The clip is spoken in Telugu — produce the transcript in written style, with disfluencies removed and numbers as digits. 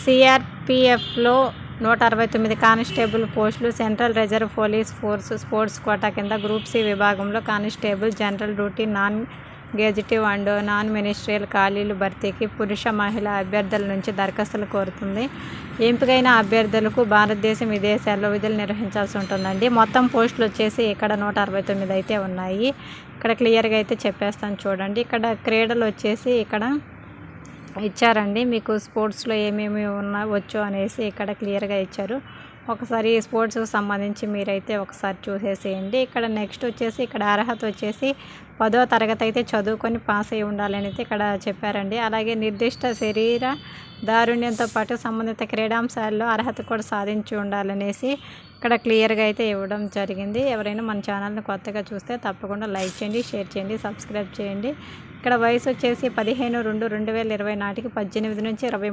సిఆర్పిఎఫ్లో 169 కానిస్టేబుల్ పోస్టులు. Central reserve police force sports quota కింద గ్రూప్ సి విభాగంలో constable, general duty, non gazetted and non ministerial ఖాళీల భర్తీకి పురుష, మహిళా అభ్యర్థుల నుంచి దరఖాస్తులు కోరుతుంది. ఎంపికైన అభ్యర్థులకు భారతదేశం, విదేశాల్లో విధులు నిర్వహించాల్సి ఉంటుందండి. మొత్తం పోస్టులు వచ్చేసి ఇక్కడ 169 అయితే ఉన్నాయి. ఇక్కడ క్లియర్గా అయితే చెప్పేస్తాను చూడండి. ఇక్కడ క్రీడలు వచ్చేసి ఇక్కడ ఇచ్చారండి. మీకు స్పోర్ట్స్లో ఏమేమి వచ్చు అనేసి ఇక్కడ క్లియర్గా ఇచ్చారు. ఒకసారి స్పోర్ట్స్కి సంబంధించి మీరైతే ఒకసారి చూసేసేయండి. ఇక్కడ నెక్స్ట్ వచ్చేసి ఇక్కడ అర్హత వచ్చేసి 10వ తరగతి అయితే చదువుకొని పాస్ అయి ఉండాలని అయితే ఇక్కడ చెప్పారండి. అలాగే నిర్దిష్ట శరీర దారుణ్యంతో పాటు సంబంధిత క్రీడాంశాల్లో అర్హత కూడా సాధించి ఉండాలనేసి ఇక్కడ క్లియర్గా అయితే ఇవ్వడం జరిగింది. ఎవరైనా మన ఛానల్ని కొత్తగా చూస్తే తప్పకుండా లైక్ చేయండి, షేర్ చేయండి, సబ్స్క్రైబ్ చేయండి. ఇక్కడ వయసు వచ్చేసి 15/2/2020 నాటికి 18 నుంచి 23